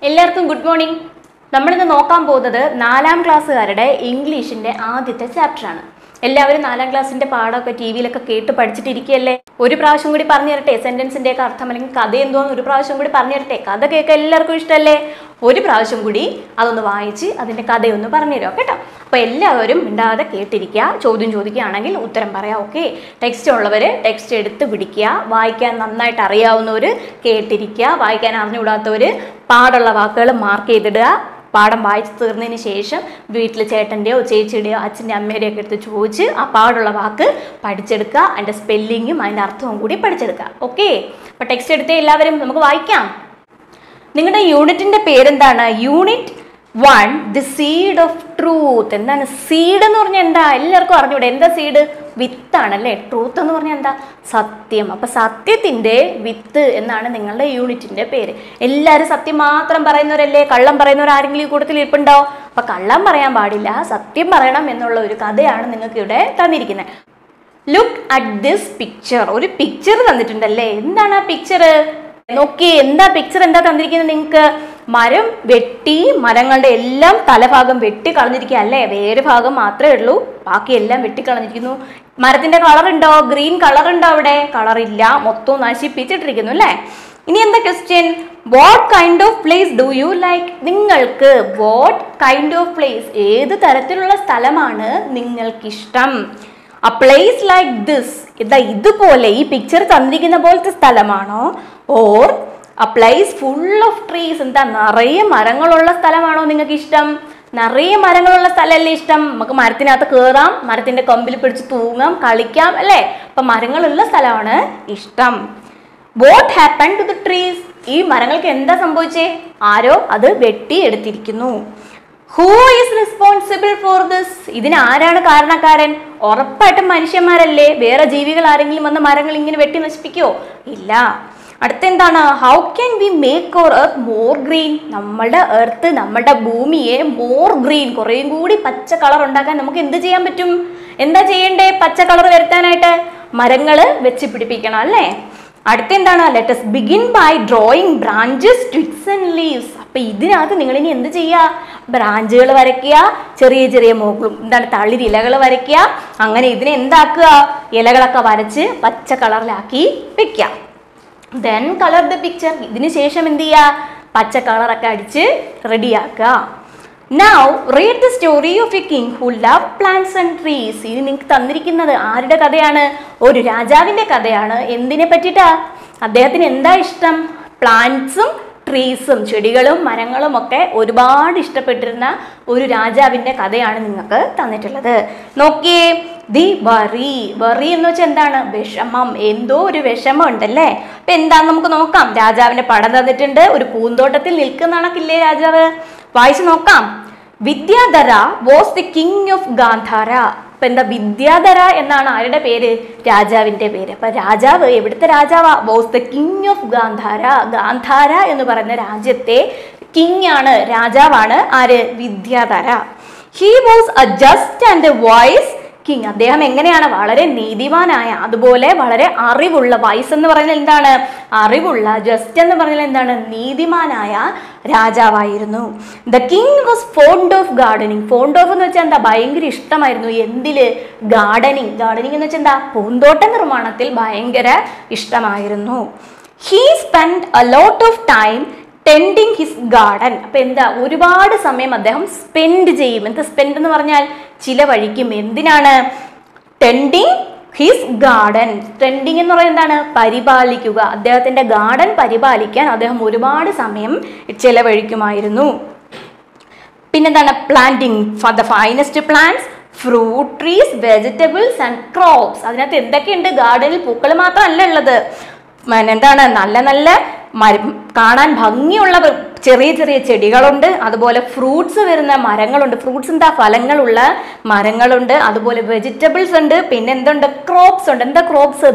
എല്ലാവർക്കും good morning. നമ്മളിന്ന് നോക്കാൻ പോകുന്നത് 4ാം ക്ലാസ്സുകാരുടെ ഇംഗ്ലീഷിന്റെ ആദ്യത്തെ ചാപ്റ്ററാണ്. എല്ലാവരും 4ാം ക്ലാസ്സിന്റെ പാഠമൊക്കെ ടി-വിയിലൊക്കെ കേട്ട് പഠിച്ചിട്ടിരിക്കുകയല്ലേ? ഒരു പ്രാവശ്യം കൂടി പറഞ്ഞു തരട്ടെ സെന്റൻസിന്റെ ഒക്കെ അർത്ഥം, അല്ലെങ്കിൽ കഥ എന്തോന്ന് ഒരു പ്രാവശ്യം കൂടി പറഞ്ഞു തരട്ടെ? കഥ കേൾക്കാൻ എല്ലാവർക്കും ഇഷ്ടമല്ലേ? ഒരു പ്രാവശ്യം കൂടി അതൊന്ന് വായിച്ച് അതിന്റെ കഥയൊന്ന് പറഞ്ഞു തരുമോ കേട്ടോ? അപ്പോൾ എല്ലാവരും മിണ്ടാതെ കേട്ടിരിക്കുക. ചോദ്യം ചോദിക്കുകയാണെങ്കിൽ ഉത്തരം പറയാം. ഓക്കെ, ടെക്സ്റ്റ് ഉള്ളവർ ടെക്സ്റ്റ് എടുത്ത് പിടിക്കുക. വായിക്കാൻ നന്നായിട്ട് അറിയാവുന്നവർ കേട്ടിരിക്കുക. വായിക്കാൻ അറിഞ്ഞുകൂടാത്തവർ പാടുള്ള വാക്കുകൾ മാർക്ക് ചെയ്തിടുക. പാഠം വായിച്ച് തീർന്നതിന് ശേഷം വീട്ടിൽ ചേട്ടൻ്റെയോ ചേച്ചിയുടെയോ അച്ഛൻ്റെ അമ്മയുടെയോ ഒക്കെ എടുത്ത് ചോദിച്ച് ആ പാടുള്ള വാക്ക് പഠിച്ചെടുക്കുക. അതിൻ്റെ സ്പെല്ലിങ്ങും അതിൻ്റെ അർത്ഥവും കൂടി പഠിച്ചെടുക്കുക. ഓക്കെ, അപ്പോൾ ടെക്സ്റ്റ് എടുത്തേ എല്ലാവരും, നമുക്ക് വായിക്കാം. നിങ്ങളുടെ യൂണിറ്റിൻ്റെ പേരെന്താണ്? Unit 1 the seed of truth. എന്താണ് സീഡ് എന്ന് പറഞ്ഞാൽ? എന്താ എല്ലാവർക്കും അറിഞ്ഞൂടെ? എന്താ സീഡ്? വിത്താണല്ലേ. ട്രൂത്ത് എന്ന് പറഞ്ഞാൽ എന്താ? സത്യം. അപ്പം സത്യത്തിൻ്റെ വിത്ത് എന്നാണ് നിങ്ങളുടെ യൂണിറ്റിൻ്റെ പേര്. എല്ലാവരും സത്യം മാത്രം പറയുന്നവരല്ലേ? കള്ളം പറയുന്നവർ ആരെങ്കിലും ഈ കൂട്ടത്തിൽ ഇരിപ്പുണ്ടോ? അപ്പം കള്ളം പറയാൻ പാടില്ല, സത്യം പറയണം എന്നുള്ള ഒരു കഥയാണ് നിങ്ങൾക്ക് ഇവിടെ തന്നിരിക്കുന്നത്. Look at this picture. ഒരു പിക്ചർ തന്നിട്ടുണ്ടല്ലേ? എന്താണ് ആ പിക്ചർ? നോക്കി, എന്താ പിക്ചർ? എന്താ തന്നിരിക്കുന്നത് നിങ്ങൾക്ക്? മരം വെട്ടി, മരങ്ങളുടെ എല്ലാം തലഭാഗം വെട്ടി കളഞ്ഞിരിക്കുക അല്ലേ? വേറെ ഭാഗം മാത്രമേ ഉള്ളൂ, ബാക്കി എല്ലാം വെട്ടിക്കളഞ്ഞിരിക്കുന്നു. മരത്തിന്റെ കളർ ഉണ്ടോ? ഗ്രീൻ കളർ ഉണ്ടോ അവിടെ? കളർ ഇല്ല, മൊത്തം നശിപ്പിച്ചിട്ടിരിക്കുന്നു അല്ലേ? ഇനി എന്താ question? What kind of place do you like? നിങ്ങൾക്ക് വാട്ട് കൈൻഡ് ഓഫ് പ്ലേസ്, ഏത് തരത്തിലുള്ള സ്ഥലമാണ് നിങ്ങൾക്കിഷ്ടം? A place like this, ഇതുപോലെ ഈ പിക്ചർ തന്നിരിക്കുന്ന പോലത്തെ സ്ഥലമാണോ? Or a place full of trees, എന്താ നിറയെ മരങ്ങളുള്ള സ്ഥലമാണോ നിങ്ങൾക്ക് ഇഷ്ടം? നിറയെ മരങ്ങളുള്ള സ്ഥലമല്ലേ ഇഷ്ടം? നമുക്ക് മരത്തിനകത്ത് കയറാം, മരത്തിന്റെ കൊമ്പിൽ പിടിച്ച് തൂങ്ങാം, കളിക്കാം അല്ലേ? അപ്പൊ മരങ്ങളുള്ള സ്ഥലമാണ് ഇഷ്ടം. What happened to the trees? ഈ മരങ്ങൾക്ക് എന്താ സംഭവിച്ചേ? ആരോ അത് വെട്ടി എടുത്തിരിക്കുന്നു. Who is responsible for this? ഇതിന് ആരാണ് കാരണക്കാരൻ? ഉറപ്പായിട്ടും മനുഷ്യന്മാരല്ലേ. വേറെ ജീവികൾ ആരെങ്കിലും വന്ന് മരങ്ങൾ ഇങ്ങനെ വെട്ടി നശിപ്പിക്കോ? ഇല്ല. അടുത്തെന്താണ്? How can we make our earth more green? നമ്മളുടെ എർത്ത്, നമ്മളുടെ ഭൂമിയെ മോർ ഗ്രീൻ, കുറേയും കൂടി പച്ച കളർ ഉണ്ടാക്കാൻ നമുക്ക് എന്ത് ചെയ്യാൻ പറ്റും? എന്താ ചെയ്യണ്ടേ പച്ച കളർ വരുത്താനായിട്ട്? മരങ്ങൾ വെച്ച് പിടിപ്പിക്കണം അല്ലേ? അടുത്തെന്താണ്? Let us begin by drawing branches, twigs and leaves. അപ്പൊ ഇതിനകത്ത് നിങ്ങൾ ഇനി എന്ത് ചെയ്യുക? ബ്രാഞ്ചുകൾ വരയ്ക്കുക, ചെറിയ ചെറിയ എന്താണ് തളിരിലകൾ വരയ്ക്കുക. അങ്ങനെ ഇതിനെ എന്താക്കുക? ഇലകളൊക്കെ വരച്ച് പച്ച കളറിലാക്കി വെക്കുക. Then colour the picture. ഇതിന് ശേഷം എന്ത് ചെയ്യുക? പച്ച കളറൊക്കെ അടിച്ച് റെഡിയാക്കുക. Now read the story of a king who loved plants and trees. ഇനി നിങ്ങൾക്ക് തന്നിരിക്കുന്നത് ആരുടെ കഥയാണ്? ഒരു രാജാവിന്റെ കഥയാണ്. എന്തിനെ പറ്റിയിട്ടാ? അദ്ദേഹത്തിന് എന്താ ഇഷ്ടം? പ്ലാന്റ്സും ട്രീസും, ചെടികളും മരങ്ങളും ഒക്കെ ഒരുപാട് ഇഷ്ടപ്പെട്ടിരുന്ന ഒരു രാജാവിന്റെ കഥയാണ് നിങ്ങൾക്ക് തന്നിട്ടുള്ളത്. നോക്കിയേ, ദി വറി. വറി എന്ന് വെച്ചാൽ എന്താണ്? വിഷമം. എന്തോ ഒരു വിഷമം ഉണ്ടല്ലേ? അപ്പൊ എന്താന്ന് നമുക്ക് നോക്കാം. രാജാവിന്റെ പടം തന്നിട്ടുണ്ട്. ഒരു പൂന്തോട്ടത്തിൽ നിൽക്കുന്നതാണക്കില്ലേ രാജാവ്? വായിച്ചു നോക്കാം. Vidyadhara was the king of Gandhara. അപ്പൊ എന്താ? വിദ്യാധര എന്നാണ് ആരുടെ പേര്? രാജാവിന്റെ പേര്. അപ്പൊ രാജാവ് എവിടുത്തെ രാജാവാ? Was the king of Gandhara. Gandhara എന്ന് പറയുന്ന രാജ്യത്തെ കിങ് ആണ്, രാജാവാണ്. ആര്? Vidyadhara. He was a just and wise king. അദ്ദേഹം എങ്ങനെയാണ്? വളരെ നീതിമാനായ, അതുപോലെ വളരെ അറിവുള്ള. വൈസ് എന്ന് പറഞ്ഞാൽ എന്താണ്? അറിവുള്ള. ജസ്റ്റ് എന്ന് പറഞ്ഞാൽ എന്താണ്? നീതിമാനായ രാജാവായിരുന്നു. The king was fond of gardening. Fond of എന്ന് വെച്ചാൽ എന്താ? ഭയങ്കര ഇഷ്ടമായിരുന്നു. എന്തില്? ഗാർഡനിങ്. ഗാർഡനിങ് എന്ന് വെച്ചാൽ എന്താ? പൂന്തോട്ട നിർമ്മാണത്തിൽ ഭയങ്കര ഇഷ്ടമായിരുന്നു. He spend a lot of time tending his garden. അപ്പൊ എന്താ? ഒരുപാട് സമയം അദ്ദേഹം സ്പെൻഡ് ചെയ്യും. എന്താ സ്പെൻഡ് എന്ന് പറഞ്ഞാൽ? ചിലവഴിക്കും. എന്തിനാണ്? Tending his garden. ടെൻഡിങ് എന്ന് പറയുന്നത് എന്താണ്? പരിപാലിക്കുക. അദ്ദേഹത്തിന്റെ ഗാർഡൻ പരിപാലിക്കാൻ അദ്ദേഹം ഒരുപാട് സമയം ചിലവഴിക്കുമായിരുന്നു. പിന്നെന്താണ്? Planting for the finest plants, fruit trees, vegetables and crops. അതിനകത്ത് എന്തൊക്കെയുണ്ട്? ഗാർഡനിൽ പൂക്കൾ മാത്രമല്ല ഉള്ളത്, എന്താണ്? നല്ല നല്ല കാണാൻ ഭംഗിയുള്ള ചെറിയ ചെറിയ ചെടികളുണ്ട്. അതുപോലെ ഫ്രൂട്ട്സ് വരുന്ന മരങ്ങളുണ്ട്. ഫ്രൂട്ട്സ് എന്താ? ഫലങ്ങളുള്ള മരങ്ങളുണ്ട്. അതുപോലെ വെജിറ്റബിൾസ് ഉണ്ട്. പിന്നെ എന്തുണ്ട്? ക്രോപ്സ് ഉണ്ട്. എന്താ ക്രോപ്സ്?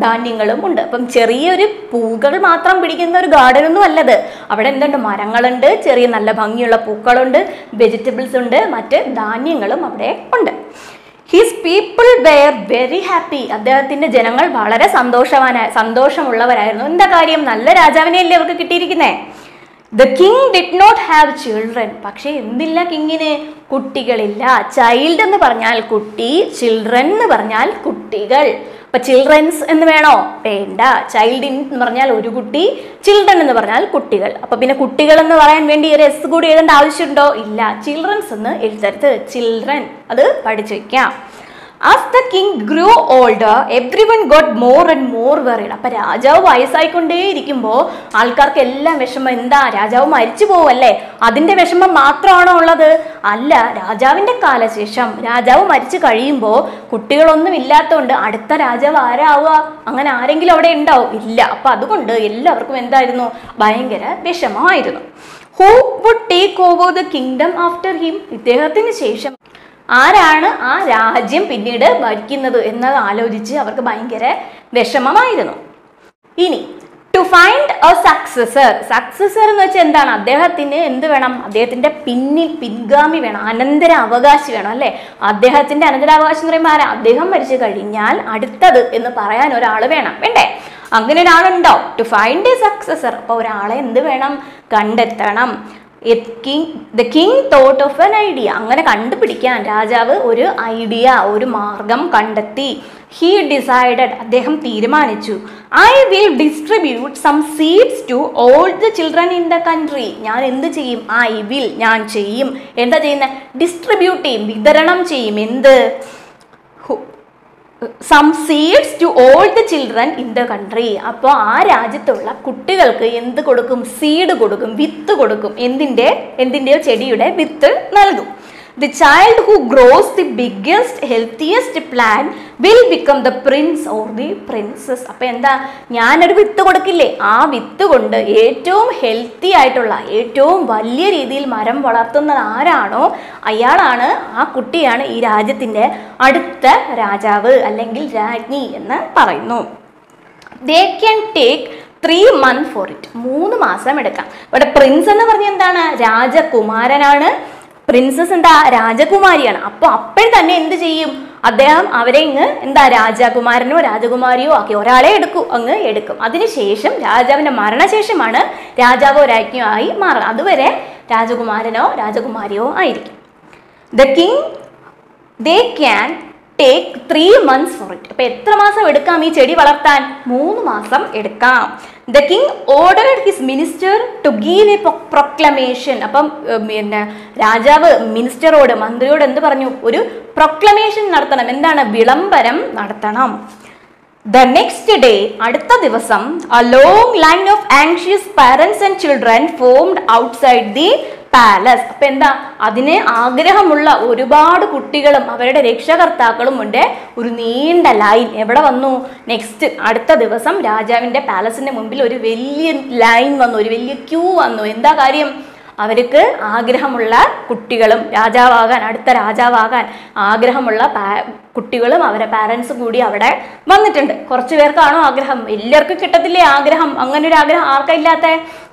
ധാന്യങ്ങളും ഉണ്ട്. അപ്പം ചെറിയൊരു പൂക്കൾ മാത്രം പിടിക്കുന്ന ഒരു ഗാർഡനൊന്നും അല്ലത്. അവിടെ എന്തുണ്ട്? മരങ്ങളുണ്ട്, ചെറിയ നല്ല ഭംഗിയുള്ള പൂക്കളുണ്ട്, വെജിറ്റബിൾസ് ഉണ്ട്, മറ്റ് ധാന്യങ്ങളും അവിടെ ഉണ്ട്. His people were very happy. അദ്ദേഹത്തിന്റെ ജനങ്ങൾ വളരെ സന്തോഷമുള്ളവരായിരുന്നു. എന്താ കാര്യം? നല്ല രാജാവിനെയല്ലേ അവർക്ക് കിട്ടിയിരിക്കുന്നേ. The king did not have children. പക്ഷെ എന്തില്ല കിങ്ങിന്? കുട്ടികളില്ല. ചൈൽഡ് എന്ന് പറഞ്ഞാൽ കുട്ടി, ചിൽഡ്രൻ എന്ന് പറഞ്ഞാൽ കുട്ടികൾ. അപ്പൊ ചിൽഡ്രൻസ് എന്ന് വേണോ? വേണ്ട. ചൈൽഡ് എന്ന് പറഞ്ഞാൽ ഒരു കുട്ടി, ചിൽഡ്രൻ എന്ന് പറഞ്ഞാൽ കുട്ടികൾ. അപ്പൊ പിന്നെ കുട്ടികൾ എന്ന് പറയാൻ വേണ്ടി ഒരു എസ് കൂടി എഴുതേണ്ട ആവശ്യമുണ്ടോ? ഇല്ല. ചിൽഡ്രൻസ് എന്ന് എഴുതരുത്, ചിൽഡ്രൻ. അത് പഠിച്ചു വെക്കാം. As the king grew older, everyone got more and more worried. അപ്പൊ രാജാവ് വയസ്സായിക്കൊണ്ടേയിരിക്കുമ്പോൾ ആൾക്കാർക്ക് എല്ലാം വിഷമം. എന്താ? രാജാവ് മരിച്ചു പോവല്ലേ, അതിന്റെ വിഷമം മാത്രമാണോ ഉള്ളത്? അല്ല. രാജാവിന്റെ കാലശേഷം രാജാവ് മരിച്ചു കഴിയുമ്പോൾ കുട്ടികളൊന്നും ഇല്ലാത്തതുകൊണ്ട് അടുത്ത രാജാവ് ആരാവുക? അങ്ങനെ ആരെങ്കിലും അവിടെ ഉണ്ടാവും? ഇല്ല. അപ്പൊ അതുകൊണ്ട് എല്ലാവർക്കും എന്തായിരുന്നു? ഭയങ്കര വിഷമമായിരുന്നു. Who would take over the kingdom after him? ഇദ്ദേഹത്തിന് ശേഷം ആരാണ് ആ രാജ്യം പിന്നീട് ഭരിക്കുന്നത് എന്നത് ആലോചിച്ച് അവർക്ക് ഭയങ്കര വിഷമമായിരുന്നു. ഇനി to find a successor. Successor എന്ന് വെച്ചാൽ എന്താണ്? അദ്ദേഹത്തിന് എന്ത് വേണം? അദ്ദേഹത്തിന്റെ പിൻഗാമി വേണം, അനന്തര അവകാശി വേണം അല്ലെ. അദ്ദേഹത്തിന്റെ അനന്തരാവകാശം എന്ന് പറയുമ്പോൾ ആരാ? അദ്ദേഹം മരിച്ചു കഴിഞ്ഞാൽ അടുത്തത് എന്ന് പറയാൻ ഒരാൾ വേണം, വേണ്ടേ? അങ്ങനെ ഒരാളുണ്ടോ? To find a successor. അപ്പൊ ഒരാളെ എന്ത് വേണം? കണ്ടെത്തണം. The king thought of an idea. അങ്ങനെ കണ്ടുപിടിക്കാൻ രാജാവ് ഒരു ഐഡിയ, ഒരു മാർഗം കണ്ടെത്തി. He decided. അദ്ദേഹം തീരുമാനിച്ചു. I will distribute some seeds to all the children in the country. ഞാൻ എന്ത് ചെയ്യും? I will. ഞാൻ ചെയ്യും. എന്താ ചെയ്യുന്നത്? ഡിസ്ട്രിബ്യൂട്ട് ചെയ്യും, വിതരണം ചെയ്യും. എന്ത്? some seeds to all the children in the country. അപ്പോൾ ആ രാജ്യത്തുള്ള കുട്ടികൾക്ക് എന്ത് കൊടുക്കും? സീഡ് കൊടുക്കും, വിത്ത് കൊടുക്കും. എന്തിൻ്റെയോ ചെടിയുടെ വിത്ത് നൽകും. The child who grows the biggest, healthiest plant will become the prince or the princess. അപ്പോൾ എന്താ? ഞാനൊരു വിത്ത് കൊടുക്കില്ലേ, ആ വിത്ത് കൊണ്ട് ഏറ്റവും ഹെൽത്തി ആയിട്ടുള്ള, ഏറ്റവും വലിയ രീതിയിൽ മരം വളർത്തുന്നത് ആരാണോ അയാളാണ്, ആ കുട്ടിയാണ് ഈ രാജ്യത്തിൻ്റെ അടുത്ത രാജാവ് അല്ലെങ്കിൽ രാജ്ഞി എന്ന് പറയുന്നു. They can take 3 months for it. 3 മാസം എടുക്കാം. ഇവിടെ പ്രിൻസ് എന്ന് പറഞ്ഞാൽ എന്താണ്? രാജകുമാരനാണ്. പ്രിൻസസ് എന്താ? രാജകുമാരിയാണ്. അപ്പോൾ തന്നെ എന്ത് ചെയ്യും? അദ്ദേഹം അവരെ എന്താ രാജകുമാരനോ രാജകുമാരിയോ ആക്കി ഒരാളെ എടുക്കും. അതിനുശേഷം രാജാവിന്റെ മരണശേഷമാണ് രാജാവോ രാജ്ഞിയോ ആയി മാറുക. അതുവരെ രാജകുമാരനോ രാജകുമാരിയോ ആയിരിക്കും. The king, they can take 3 months for it. അപ്പൊ എത്ര മാസം എടുക്കാം ഈ ചെടി വളർത്താൻ? 3 മാസം എടുക്കാം. The king ordered his minister to give a proclamation. അപ്പം പിന്നെ രാജാവ് മിനിസ്റ്ററോട്, മന്ത്രിയോട് എന്ത് പറഞ്ഞു? ഒരു പ്രൊക്ലമേഷൻ നടത്തണം. എന്താണ്? വിളംബരം നടത്തണം. The next day, അടുത്ത ദിവസം, a long line of anxious parents and children formed outside the palace. അപ്പൊ എന്താ? അതിന് ആഗ്രഹമുള്ള ഒരുപാട് കുട്ടികളും അവരുടെ രക്ഷകർത്താക്കളും ഉണ്ട്. ഒരു നീണ്ട ലൈൻ എവിടെ വന്നു? നെക്സ്റ്റ് അടുത്ത ദിവസം രാജാവിന്റെ പാലസിന്റെ മുമ്പിൽ ഒരു വലിയ ലൈൻ വന്നു, ഒരു വലിയ ക്യൂ വന്നു. എന്താ കാര്യം? അവർക്ക് ആഗ്രഹമുള്ള കുട്ടികളും രാജാവാകാൻ, അടുത്ത രാജാവാകാൻ ആഗ്രഹമുള്ള കുട്ടികളും അവരുടെ പാരൻസും കൂടി അവിടെ വന്നിട്ടുണ്ട്. കുറച്ച് പേർക്കാണോ ആഗ്രഹം? എല്ലാവർക്കും കിട്ടത്തില്ലേ ആഗ്രഹം? അങ്ങനെ ഒരു ആഗ്രഹം ആർക്കില്ലാത്ത?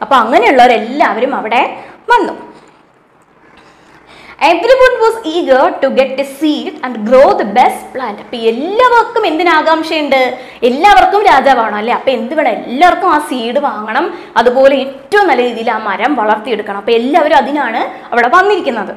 അപ്പൊ അങ്ങനെയുള്ളവരെല്ലാവരും അവിടെ വന്നു. Everyone was eager to get a seed and grow the best plant. അപ്പൊ എല്ലാവർക്കും എന്തിനാകാംക്ഷയുണ്ട്? എല്ലാവർക്കും രാജാവാണോ അല്ലേ? അപ്പൊ എന്ത് വേണം? എല്ലാവർക്കും ആ സീഡ് വാങ്ങണം, അതുപോലെ ഏറ്റവും നല്ല രീതിയിൽ ആ മരം വളർത്തിയെടുക്കണം. അപ്പൊ എല്ലാവരും അതിനാണ് അവിടെ വന്നിരിക്കുന്നത്.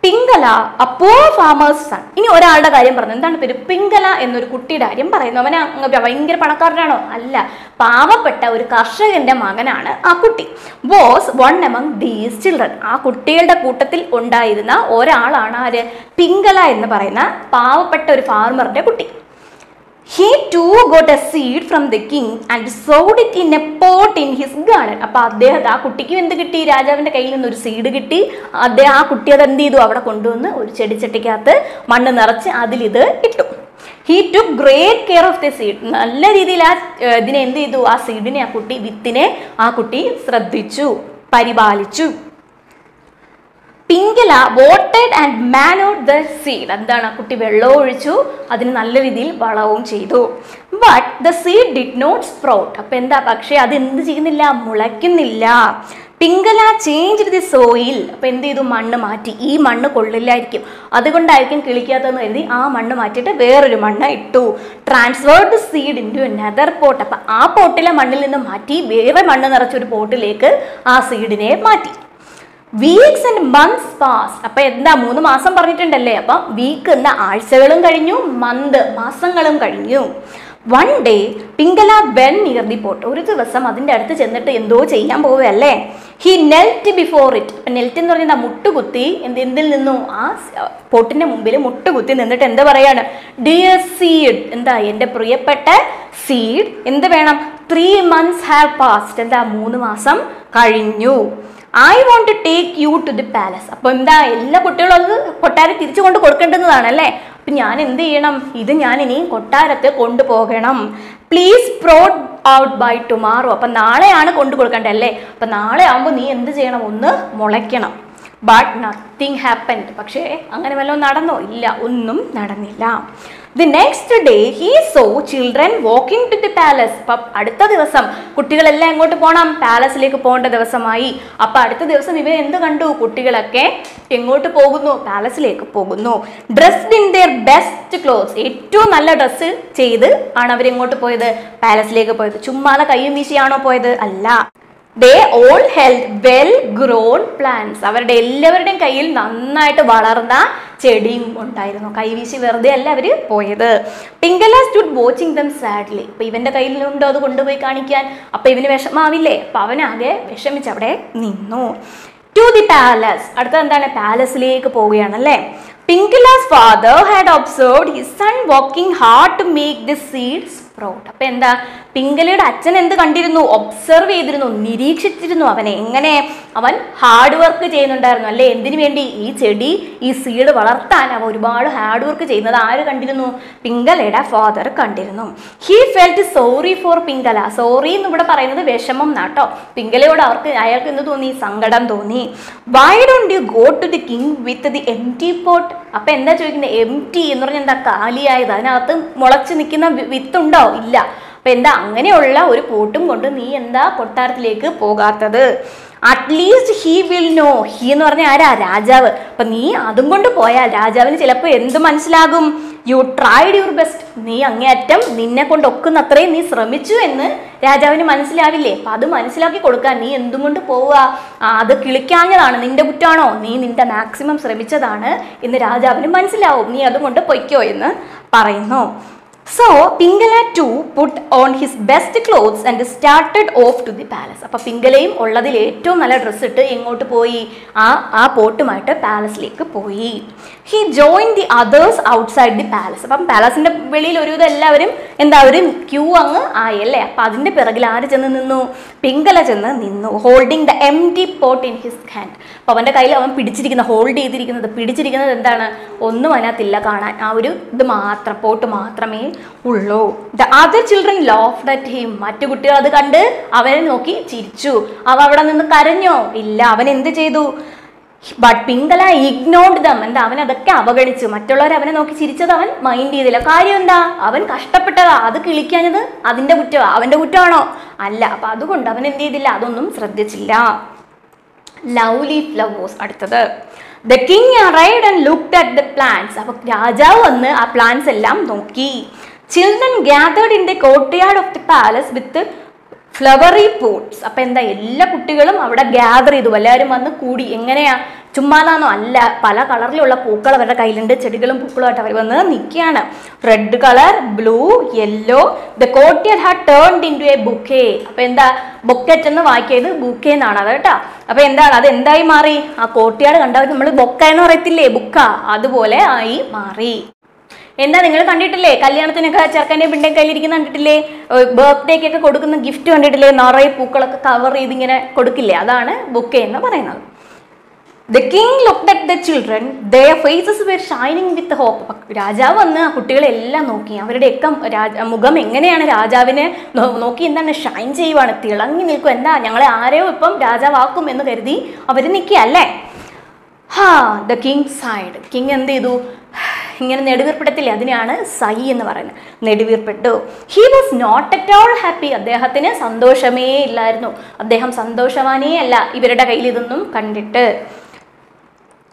പിങ്കല, അപ്പോ ഫാമേഴ്സ് സൺ. ഇനി ഒരാളുടെ കാര്യം പറഞ്ഞു. എന്താണ് പേര്? പിങ്കല എന്നൊരു കുട്ടിയുടെ കാര്യം പറയുന്നു. അവന് ഭയങ്കര പണക്കാരനാണോ? അല്ല, പാവപ്പെട്ട ഒരു കർഷകന്റെ മകനാണ് ആ കുട്ടി. Was one among these children. ആ കുട്ടികളുടെ കൂട്ടത്തിൽ ഉണ്ടായിരുന്ന ഒരാളാണ് ആര്? പിങ്കല എന്ന് പറയുന്ന പാവപ്പെട്ട ഒരു ഫാർമറിന്റെ കുട്ടി. He too got a seed from the king and sowed it in a pot in his garden. അപ്പൊ ആ കുട്ടിക്കും എന്ത് കിട്ടി? രാജാവിന്റെ കയ്യിൽ നിന്ന് ഒരു സീഡ് കിട്ടി. ആ കുട്ടി അത് എന്ത് ചെയ്തു? അവിടെ കൊണ്ടുവന്ന് ഒരു ചെടിച്ചട്ടിക്കകത്ത് മണ്ണ് നിറച്ച് അതിലിത് ഇട്ടു. He took great care of the seed. നല്ല രീതിയിൽ ഇതിനെ എന്ത് ചെയ്തു? ആ സീഡിനെ, ആ കുട്ടി വിത്തിനെ ആ കുട്ടി ശ്രദ്ധിച്ചു, പരിപാലിച്ചു. Pingala watered and manure the seed. എന്താണ്? ആ കുട്ടി വെള്ളം ഒഴിച്ചു, അതിന് നല്ല രീതിയിൽ വളവും ചെയ്തു. But the seed did not sprout. അപ്പൊ എന്താ? പക്ഷെ അത് എന്ത് ചെയ്യുന്നില്ല? മുളയ്ക്കുന്നില്ല. Pingala change the soil. അപ്പം എന്ത് ചെയ്തു? മണ്ണ് മാറ്റി. ഈ മണ്ണ് കൊള്ളില്ലായിരിക്കും, അതുകൊണ്ടായിരിക്കും കിളിക്കാത്തതെന്ന് കരുതി ആ മണ്ണ് മാറ്റിയിട്ട് വേറൊരു മണ്ണ് ഇട്ടു. Transferred seed into another pot. അപ്പം ആ പോട്ടിലെ മണ്ണിൽ നിന്ന് മാറ്റി വേറെ മണ്ണ് നിറച്ചൊരു പോട്ടിലേക്ക് ആ സീഡിനെ മാറ്റി. Weeks and months pass. അപ്പം എന്താ, 3 മാസം പറഞ്ഞിട്ടുണ്ടല്ലേ, അപ്പം വീക്ക് എന്ന ആഴ്ചകളും കഴിഞ്ഞു, മന്ത് മാസങ്ങളും കഴിഞ്ഞു. One day Pingala went near the pot. ഒരു ദിവസം അതിൻ്റെ അടുത്ത് ചെന്നിട്ട് എന്തോ ചെയ്യാൻ പോവുകയല്ലേ. He knelt before it. അപ്പം നെൽറ്റ് എന്ന് പറഞ്ഞാൽ മുട്ടുകുത്തി. എന്തിൽ നിന്നു? ആ പോട്ടിൻ്റെ മുമ്പിൽ മുട്ടുകുത്തി നിന്നിട്ട് എന്താ പറയാണ്? ഡിയർ സീഡ്, എന്താ എൻ്റെ പ്രിയപ്പെട്ട സീഡ്, എന്ത് വേണം? 3 months ഹാവ് പാസ്ഡ്. എന്താ, 3 മാസം കഴിഞ്ഞു. I want to take you to the palace. അപ്പോൾ എന്താ, എല്ലാ കുട്ടികളും അത് കൊട്ടാരം തിരിച്ചു കൊണ്ട് കൊടുക്കേണ്ടതാണല്ലേ. അപ്പം ഞാൻ എന്ത് ചെയ്യണം? ഇത് ഞാൻ ഇനി കൊട്ടാരത്ത് കൊണ്ടുപോകണം. Please brought out by tomorrow. അപ്പം നാളെയാണ് കൊണ്ടു കൊടുക്കേണ്ടല്ലേ. അപ്പം നാളെ ആകുമ്പോൾ നീ എന്ത് ചെയ്യണം? ഒന്ന് മുളയ്ക്കണം. But nothing happened. പക്ഷേ അങ്ങനെ വല്ലതും നടന്നോ? ഇല്ല, ഒന്നും നടന്നില്ല. The next day he saw children walking to the palace. അപ്പം അടുത്ത ദിവസം കുട്ടികളെല്ലാം എങ്ങോട്ട് പോകണം? പാലസിലേക്ക് പോകേണ്ട ദിവസമായി. അപ്പം അടുത്ത ദിവസം ഇവർ എന്ത് കണ്ടു? കുട്ടികളൊക്കെ എങ്ങോട്ട് പോകുന്നു? പാലസിലേക്ക് പോകുന്നു. Dressed in there best clothes. ഏറ്റവും നല്ല ഡ്രസ്സ് ചെയ്ത് ആണ് അവരെങ്ങോട്ട് പോയത്? പാലസിലേക്ക് പോയത്. ചുമ്മാതെ കയ്യും വീശിയാണോ പോയത്? അല്ല. They all held well grown plants. അവരുടെ എല്ലാവരുടെയും കയ്യിൽ നന്നായിട്ട് വളർന്ന ചെടിയും ഉണ്ടായിരുന്നു. കൈവീശി വെറുതെ അല്ല അവർ പോയത്. Pingala stood watching dum sadly. അപ്പം ഇവൻ്റെ കയ്യിലുണ്ടോ അത് കൊണ്ടുപോയി കാണിക്കാൻ? അപ്പം ഇവന് വിഷമാവില്ലേ? അപ്പം അവനാകെ വിഷമിച്ച് അവിടെ നിന്നു. To the palace. അടുത്തത് എന്താണ്? പാലസിലേക്ക് പോവുകയാണല്ലേ. Pingala's father had observed his son working hard to make the seeds sprout. അപ്പം എന്താ, പിംഗലയുടെ അച്ഛൻ എന്ത് കണ്ടിരുന്നു? ഒബ്സർവ് ചെയ്തിരുന്നു, നിരീക്ഷിച്ചിരുന്നു അവനെ. എങ്ങനെ? അവൻ ഹാർഡ് വർക്ക് ചെയ്യുന്നുണ്ടായിരുന്നു അല്ലേ. എന്തിനു വേണ്ടി? ഈ ചെടി, ഈ സീഡ് വളർത്താൻ അവൻ ഒരുപാട് ഹാർഡ് വർക്ക് ചെയ്യുന്നത് ആര് കണ്ടിരുന്നു? പിംഗലയുടെ ഫാദർ കണ്ടിരുന്നു. He felt sorry for Pingala. Sorry എന്ന് ഇവിടെ പറയുന്നത് വിഷമം നാട്ടോ. പിംഗലയോട് അയാൾക്ക് എന്ത് തോന്നി? സങ്കടം തോന്നി. Why don't you go to the king with the empty pot. അപ്പം എന്താ ചോദിക്കുന്നത്? എംപ്റ്റി എന്ന് പറഞ്ഞാൽ എന്താ? കാലിയായത്. അതിനകത്ത് മുളച്ച് നിൽക്കുന്ന വിത്തുണ്ടോ? ഇല്ല. അപ്പം എന്താ, അങ്ങനെയുള്ള ഒരു പോട്ടും കൊണ്ട് നീ എന്താ കൊട്ടാരത്തിലേക്ക് പോകാത്തത്? At least he will know. He എന്ന് പറഞ്ഞാൽ ആരാ? രാജാവ്. അപ്പം നീ അതും കൊണ്ട് പോയാൽ രാജാവിന് ചിലപ്പോൾ എന്ത് മനസ്സിലാകും? You tried your best. നീ അങ്ങേയറ്റം നിന്നെ കൊണ്ട് ഒക്കുന്ന അത്രയും നീ ശ്രമിച്ചു എന്ന് രാജാവിന് മനസ്സിലാവില്ലേ. അപ്പം അത് മനസ്സിലാക്കി കൊടുക്കാൻ നീ എന്തും കൊണ്ട് പോവുക? അത് കിളിക്കാഞ്ഞതാണ്, നിന്റെ കുറ്റാണോ? നീ നിന്റെ മാക്സിമം ശ്രമിച്ചതാണ് എന്ന് രാജാവിന് മനസ്സിലാവും. നീ അതുകൊണ്ട് പൊയ്ക്കോ എന്ന് പറയുന്നു. So Pingala too put on his best clothes and started off to the palace. അപ്പോൾ പിംഗലയും ഉള്ളതിൽ ഏറ്റവും നല്ല ഡ്രസ്സ് ഇട്ട് എങ്ങോട്ട് പോയി? ആ പോട്ടുമായിട്ട് പാലസിലേക്ക് പോയി. He join the others outside the palace. അപ്പം പാലസിൻ്റെ വെളിയിൽ ഒരുവിധം എല്ലാവരും ഒരു ക്യൂ അങ്ങ് ആയി അല്ലേ. അപ്പം അതിൻ്റെ പിറകിൽ ആര് ചെന്ന് നിന്നു? പിംഗല ചെന്ന് നിന്നു. Holding the empty pot in his hand. അപ്പോൾ അവൻ്റെ കയ്യിൽ അവൻ പിടിച്ചിരിക്കുന്നത് എന്താണ്? ഒന്നും അതിനകത്തില്ല കാണാൻ. ആ ഒരു ഇത് മാത്രം, പോട്ട് മാത്രമേ ഉള്ളൂ. The other children laughed at him. മറ്റു കുട്ടികൾ അത് കണ്ട് അവനെ നോക്കി ചിരിച്ചു. അവ അവിടെ നിന്ന് കരഞ്ഞോ? ഇല്ല. അവൻ എന്ത് ചെയ്തു? But Pingala ignored them. എന്താ, അവൻ അതൊക്കെ അവഗണിച്ചു. മറ്റുള്ളവർ അവനെ നോക്കി ചിരിച്ചത് അവൻ മൈൻഡ് ചെയ്തില്ല. കാര്യം എന്താ? അവൻ കഷ്ടപ്പെട്ടതാ. അത് കിളിക്കാഞ്ഞത് അതിൻ്റെ കുറ്റമാ. അവൻ്റെ കുറ്റമാണോ? അല്ല. അപ്പം അതുകൊണ്ട് അവൻ എന്ത് ചെയ്തില്ല? അതൊന്നും ശ്രദ്ധിച്ചില്ല. Lovely flowers. അടുത്തത് the king arrived and looked at the plants. അപ്പം രാജാവ് വന്ന് ആ പ്ലാന്റ്സ് എല്ലാം നോക്കി. Children gathered in the courtyard of the palace with flowery pots. അപ്പം എന്താ, എല്ലാ കുട്ടികളും അവിടെ ഗ്യാദർ ചെയ്തു. എല്ലാവരും വന്ന് കൂടി. എങ്ങനെയാ? ചുമ്മാതാണോ? അല്ല. പല കളറിലുള്ള പൂക്കൾ അവരുടെ കയ്യിലുണ്ട്. ചെടികളും പൂക്കളുമായിട്ട് അവർ വന്ന് നിൽക്കുകയാണ്. Red colour, blue, yellow. The courtyard had turned into a bouquet. അപ്പം എന്താ, ബൊക്കറ്റ് എന്ന് വായിക്കിയത് ബുക്കേ എന്നാണ് അത് കേട്ടോ. അപ്പം എന്താണ്, അത് എന്തായി മാറി? ആ കോർട്ട്യാർഡ് കണ്ടവർ നമ്മൾ ബൊക്ക എന്ന് പറയത്തില്ലേ, ബുക്ക, അതുപോലെ ആയി മാറി. എന്താ, നിങ്ങൾ കണ്ടിട്ടില്ലേ? കല്യാണത്തിനൊക്കെ ചെറുക്കൻ്റെ പെണ്ണിൻ്റെ കയ്യിലിരിക്കുന്ന കണ്ടിട്ടില്ലേ? ബർത്ത്ഡേക്കൊക്കെ കൊടുക്കുന്ന ഗിഫ്റ്റ് കണ്ടിട്ടില്ലേ? നിറയെ പൂക്കളൊക്കെ കവർ ചെയ്ത് ഇങ്ങനെ കൊടുക്കില്ലേ? അതാണ് ബുക്കേ എന്ന് പറയുന്നത്. The king looked at the children. Their faces were shining with hope. രാജാവ് വന്ന് ആ കുട്ടികളെല്ലാം നോക്കി. അവരുടെയൊക്കെ മുഖം എങ്ങനെയാണ്? രാജാവിനെ നോക്കി എന്താണ്? ഷൈൻ ചെയ്യുവാണ്, തിളങ്ങി നിൽക്കും. എന്താ, ഞങ്ങളെ ആരെയോ ഇപ്പം രാജാവാക്കും എന്ന് കരുതി അവർ നിൽക്കുക അല്ലേ. The king side. കിങ് എന്ത് ചെയ്തു? ഇങ്ങനെ നെടുവീർപ്പിടത്തില്ലേ, അതിനെയാണ് സൈ എന്ന് പറയുന്നത്. നെടുവീർപ്പെട്ടു. He was not at all happy. അദ്ദേഹത്തിന് സന്തോഷമേ ഇല്ലായിരുന്നു. അദ്ദേഹം സന്തോഷവാനേ അല്ല ഇവരുടെ കയ്യിൽ ഇതൊന്നും കണ്ടിട്ട്.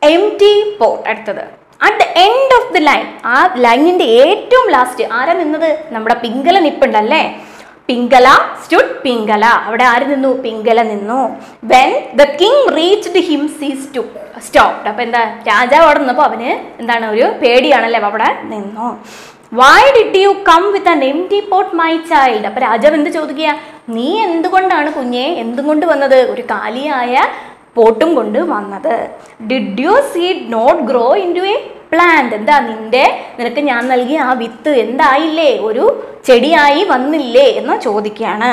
Empty pot. അടുത്തത് at the end of the line. ആ ലൈനിന്റെ ഏറ്റവും ലാസ്റ്റ് ആരാ നിന്നത്? നമ്മുടെ പിംഗല നിപ്പുണ്ടല്ലേ. പിംഗല സ്റ്റുഡ്. പിംഗല, അവിടെ ആര് നിന്നു? പിംഗല നിന്നു. When the king reached him he stopped. അപ്പൊ എന്താ, രാജാവ് അവിടെ നിന്നപ്പോ അവന് എന്താണ്, ഒരു പേടിയാണല്ലേ, അവിടെ നിന്നു. Why did you come with an empty pot my child. അപ്പൊ രാജാവ് എന്ത് ചോദിക്കുക? നീ എന്തുകൊണ്ടാണ് കുഞ്ഞെ എന്തുകൊണ്ട് വന്നത്? ഒരു കാലിയായ പോട്ടും കൊണ്ട് വന്നത്. Did you seed not grow into a plant. എന്താ, നിനക്ക് ഞാൻ നൽകിയ ആ വിത്ത് എന്തായില്ലേ, ഒരു ചെടിയായി വന്നില്ലേ എന്ന് ചോദിക്കുകയാണ്.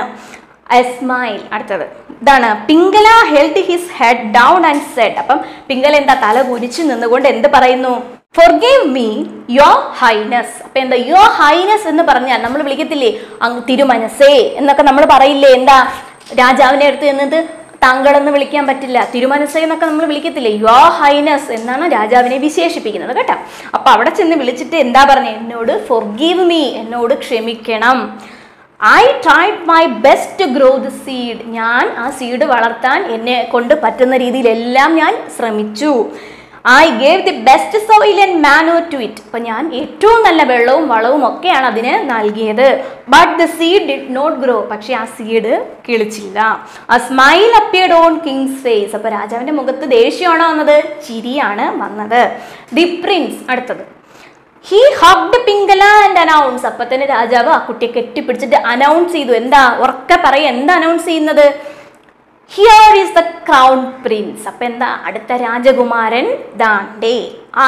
A smile. അടുത്തത് ഇതാണ്. Pingala held his head down and said. അപ്പം പിംഗല എന്താ, തല കുനിച്ചു നിന്നുകൊണ്ട് എന്ത് പറയുന്നു? Forgive me your highness. അപ്പൊ എന്താ, യുവർ ഹൈനസ് എന്ന് പറഞ്ഞാൽ നമ്മൾ വിളിക്കത്തില്ലേ തിരുമനസേ എന്നൊക്കെ നമ്മൾ പറയില്ലേ. എന്താ, രാജാവിന്റെ അടുത്ത് എന്നിട്ട് താങ്കളെന്ന് വിളിക്കാൻ പറ്റില്ല, തിരുമനസ്സേ എന്നൊക്കെ നമ്മൾ വിളിക്കത്തില്ലേ. യുവർ ഹൈനസ് എന്നാണ് രാജാവിനെ വിശേഷിപ്പിക്കുന്നത് കേട്ടോ. അപ്പൊ അവിടെ ചെന്ന് വിളിച്ചിട്ട് എന്താ പറഞ്ഞത്? എന്നോട് ഫോർഗീവ് മീ, എന്നോട് ക്ഷമിക്കണം. I tried my best to grow the seed. ഞാൻ ആ സീഡ് വളർത്താൻ എന്നെ കൊണ്ട് പറ്റുന്ന രീതിയിലെല്ലാം ഞാൻ ശ്രമിച്ചു. I gave the best soil and manure to it. അപ്പൊ ഞാൻ ഏറ്റവും നല്ല വെള്ളവും വളവും ഒക്കെയാണ് അതിന് നൽകിയത്. But the seed did not grow. പക്ഷെ ആ സീഡ് കിളിച്ചില്ല. ആ smile appeared on king's face. അപ്പൊ രാജാവിന്റെ മുഖത്ത് ദേഷ്യമാണോ വന്നത്? ചിരിയാണ് വന്നത്. The prince. അടുത്തത് he hugged Pingala and announce. അപ്പൊ തന്നെ രാജാവ് ആ കുട്ടിയെ കെട്ടിപ്പിടിച്ചിട്ട് അനൗൺസ് ചെയ്തു. എന്താ, ഉറക്കെ പറയാ, എന്താ അനൗൺസ് ചെയ്യുന്നത്? Here is the crown prince. അപ്പൊ എന്താ, അടുത്ത രാജകുമാരൻ ദാണ്ടേ.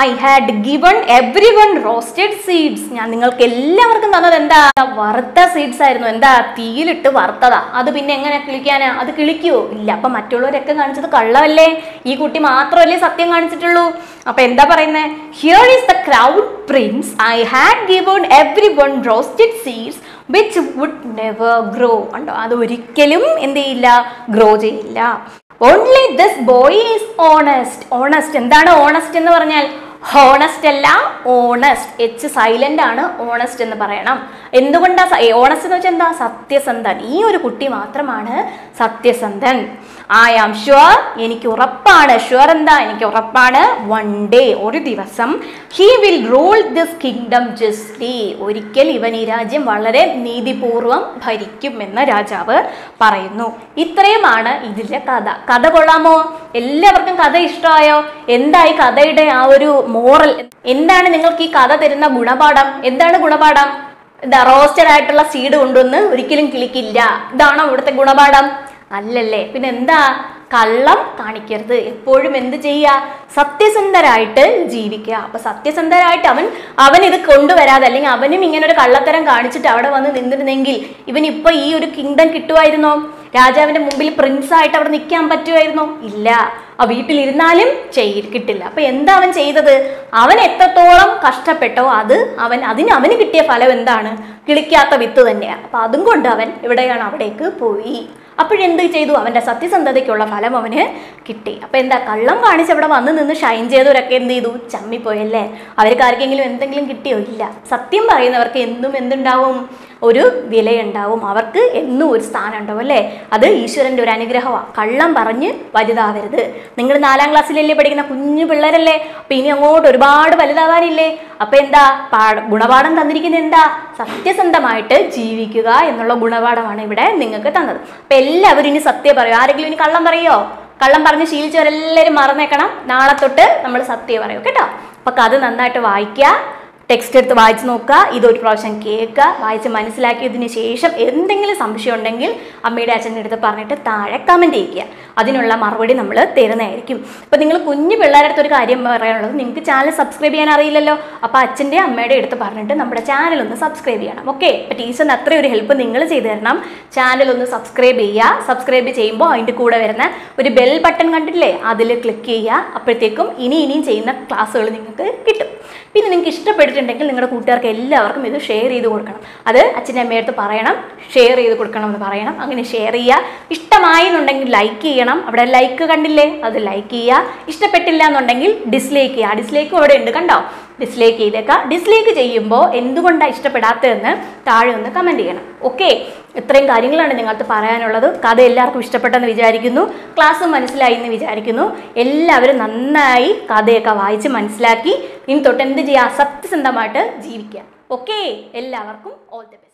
I had given everyone roasted seeds. ഞാൻ നിങ്ങൾക്ക് എല്ലാവർക്കും തന്നത് എന്താ, വറുത്ത സീഡ്സ് ആയിരുന്നു. എന്താ, തീയിലിട്ട് വറുത്തതാ. അത് പിന്നെ എങ്ങനെ കിളിക്കാനാ? അത് കിളിക്കുവോ? ഇല്ല. അപ്പൊ മറ്റുള്ളവരൊക്കെ കാണിച്ചത് കള്ളമല്ലേ, ഈ കുട്ടി മാത്രമല്ലേ സത്യം കാണിച്ചിട്ടുള്ളൂ. അപ്പൊ എന്താ പറയുന്നത്? Here is the crown prince. I had given everyone roasted seeds which would never grow. ഉണ്ടോ, അത് ഒരിക്കലും എന്ത് ചെയ്യില്ല, ഗ്രോ ചെയ്യില്ല. Only this boy is honest. Honest എന്താണ് ഓണസ്റ്റ് എന്ന് പറഞ്ഞാൽ? ഹോണസ്റ്റ് അല്ല, ഓണസ്റ്റ്. എച്ച് സൈലന്റ് ആണ്, ഓണസ്റ്റ് എന്ന് പറയണം. എന്തുകൊണ്ടാ ഓണസ്റ്റ് എന്ന് വെച്ചാൽ എന്താ? സത്യസന്ധൻ. ഈ ഒരു കുട്ടി മാത്രമാണ് സത്യസന്ധൻ. I am sure. എനിക്ക് ഉറപ്പാണ്. ഷുവർ എന്താ? എനിക്ക് ഉറപ്പാണ്. വൺ ഡേ, ഒരു ദിവസം, he will rule this kingdom justly. ഒരിക്കൽ ഇവൻ ഈ രാജ്യം വളരെ നീതിപൂർവം ഭരിക്കും എന്ന് രാജാവ് പറയുന്നു. ഇത്രയുമാണ് ഇതിലെ കഥ. കഥ കൊള്ളാമോ? എല്ലാവർക്കും കഥ ഇഷ്ടമായോ? എന്തായി കഥയുടെ ആ ഒരു മോറൽ? എന്താണ് നിങ്ങൾക്ക് ഈ കഥ തരുന്ന ഗുണപാഠം? എന്താണ് ഗുണപാഠം? എന്താ, റോസ്റ്റഡ് ആയിട്ടുള്ള സീഡ് കൊണ്ടുവന്ന് ഒരിക്കലും കിളിക്കില്ല. ഇതാണോ ഇവിടുത്തെ ഗുണപാഠം? അല്ലല്ലേ. പിന്നെ എന്താ? കള്ളം കാണിക്കരുത്. എപ്പോഴും എന്ത് ചെയ്യുക? സത്യസന്ധരായിട്ട് ജീവിക്കുക. അപ്പൊ സത്യസന്ധരായിട്ട് അവൻ ഇത് കൊണ്ടുവരാതെ, അല്ലെങ്കിൽ അവനും ഇങ്ങനെ ഒരു കള്ളത്തരം കാണിച്ചിട്ട് അവിടെ വന്ന് നിന്നിരുന്നെങ്കിൽ ഇവൻ ഇപ്പൊ ഈ ഒരു കിങ്ഡം കിട്ടുമായിരുന്നോ? രാജാവിന്റെ മുമ്പിൽ പ്രിൻസ് ആയിട്ട് അവിടെ നിൽക്കാൻ പറ്റുമായിരുന്നോ? ഇല്ല. ആ വീട്ടിലിരുന്നാലും കിട്ടില്ല. അപ്പൊ എന്താ അവൻ ചെയ്തത്? അവൻ എത്രത്തോളം കഷ്ടപ്പെട്ടോ അവന് കിട്ടിയ ഫലം എന്താണ്? കിളിക്കാത്ത വിത്ത് തന്നെയാണ്. അപ്പൊ അതും കൊണ്ട് അവൻ എവിടെയാണ്? അവിടേക്ക് പോയി. അപ്പോഴെന്ത് ചെയ്തു? അവന്റെ സത്യസന്ധതയ്ക്കുള്ള ഫലം അവന് കിട്ടി. അപ്പൊ എന്താ, കള്ളം കാണിച്ച് അവിടെ വന്ന് നിന്ന് ഷൈൻ ചെയ്തവരൊക്കെ എന്ത് ചെയ്തു? ചമ്മിപ്പോയല്ലേ. അവർക്ക് ആർക്കെങ്കിലും എന്തെങ്കിലും കിട്ടിയോ? ഇല്ല. സത്യം പറയുന്നവർക്ക് എന്നും എന്തുണ്ടാവും? ഒരു വിലയുണ്ടാവും. അവർക്ക് എന്നും ഒരു സ്ഥാനം ഉണ്ടാവും അല്ലേ. അത് ഈശ്വരന്റെ ഒരു അനുഗ്രഹമാണ്. കള്ളം പറഞ്ഞ് വലുതാവരുത്. നിങ്ങൾ 4ാം ക്ലാസ്സിലല്ലേ പഠിക്കുന്ന കുഞ്ഞു പിള്ളേരല്ലേ. അപ്പൊ ഇനി അങ്ങോട്ട് ഒരുപാട് വലുതാവാനില്ലേ. അപ്പൊ എന്താ ഗുണപാഠം തന്നിരിക്കുന്നത്? എന്താ? സത്യസന്ധമായിട്ട് ജീവിക്കുക എന്നുള്ള ഗുണപാഠമാണ് ഇവിടെ നിങ്ങൾക്ക് തന്നത്. അപ്പൊ എല്ലാവരും ഇനി സത്യം പറയൂ. ആരെങ്കിലും ഇനി കള്ളം പറയോ? കള്ളം പറഞ്ഞ് ശീലിച്ചവരെല്ലാവരും മറന്നേക്കണം. നാളെ തൊട്ട് നമ്മൾ സത്യം പറയൂ കേട്ടോ. അപ്പൊ കഥ നന്നായിട്ട് വായിക്കുക. ടെക്സ്റ്റ് എടുത്ത് വായിച്ച് നോക്കുക. ഇതൊരു പ്രാവശ്യം കേൾക്കുക. വായിച്ച് മനസ്സിലാക്കിയതിന് ശേഷം എന്തെങ്കിലും സംശയം ഉണ്ടെങ്കിൽ അമ്മയുടെ അച്ഛൻ്റെ അടുത്ത് പറഞ്ഞിട്ട് താഴെ കമൻറ്റ് ചെയ്യുക. അതിനുള്ള മറുപടി നമ്മൾ തരുന്നതായിരിക്കും. അപ്പോൾ നിങ്ങൾ കുഞ്ഞു പിള്ളേരുടെ അടുത്തൊരു കാര്യം പറയാനുള്ളത്, നിങ്ങൾക്ക് ചാനൽ സബ്സ്ക്രൈബ് ചെയ്യാൻ അറിയില്ലല്ലോ. അപ്പോൾ അച്ഛൻ്റെ അമ്മയുടെ അടുത്ത് പറഞ്ഞിട്ട് നമ്മുടെ ചാനൽ ഒന്ന് സബ്സ്ക്രൈബ് ചെയ്യണം. ഓക്കെ. അപ്പോൾ ടീച്ചറിന് അത്രയും ഒരു ഹെൽപ്പ് നിങ്ങൾ ചെയ്തു തരണം. ചാനൽ ഒന്ന് സബ്സ്ക്രൈബ് ചെയ്യുക. സബ്സ്ക്രൈബ് ചെയ്യുമ്പോൾ അതിൻ്റെ കൂടെ വരുന്ന ഒരു ബെൽ ബട്ടൺ കണ്ടിട്ടില്ലേ, അതിൽ ക്ലിക്ക് ചെയ്യുക. അപ്പോഴത്തേക്കും ഇനിയും ചെയ്യുന്ന ക്ലാസ്സുകൾ നിങ്ങൾക്ക് കിട്ടും. പിന്നെ നിങ്ങൾക്ക് ഇഷ്ടപ്പെട്ട ഇഷ്ടപ്പെട്ടിട്ടുണ്ടെങ്കിൽ നിങ്ങളുടെ കൂട്ടുകാർക്ക് എല്ലാവർക്കും ഇത് ഷെയർ ചെയ്ത് കൊടുക്കണം. അത് അച്ഛൻ്റെ അമ്മയടുത്ത് പറയണം, ഷെയർ ചെയ്ത് കൊടുക്കണം എന്ന് പറയണം. അങ്ങനെ ഷെയർ ചെയ്യുക. ഇഷ്ടമായി എന്നുണ്ടെങ്കിൽ ലൈക്ക് ചെയ്യണം. അവിടെ ലൈക്ക് കണ്ടില്ലേ, അത് ലൈക്ക് ചെയ്യുക. ഇഷ്ടപ്പെട്ടില്ല എന്നുണ്ടെങ്കിൽ ഡിസ്ലൈക്ക് ചെയ്യുക. ഡിസ്ലൈക്കും അവിടെ ഉണ്ട്, കണ്ടോ? ഡിസ്ലൈക്ക് ചെയ്തേക്കാം. ഡിസ്ലൈക്ക് ചെയ്യുമ്പോൾ എന്തുകൊണ്ടാണ് ഇഷ്ടപ്പെടാത്തതെന്ന് താഴെ ഒന്ന് കമൻറ്റ് ചെയ്യണം. ഓക്കെ, ഇത്രയും കാര്യങ്ങളാണ് നിങ്ങൾക്ക് പറയാനുള്ളത്. കഥ എല്ലാവർക്കും ഇഷ്ടപ്പെട്ടെന്ന് വിചാരിക്കുന്നു. ക്ലാസ് മനസ്സിലായി എന്ന് വിചാരിക്കുന്നു. എല്ലാവരും നന്നായി കഥയൊക്കെ വായിച്ച് മനസ്സിലാക്കി ഇനി തൊട്ട് എന്ത് ചെയ്യുക, സത്യസന്ധമായിട്ട് ജീവിക്കുക. ഓക്കെ, എല്ലാവർക്കും ഓൾ ദി ബെസ്റ്റ്.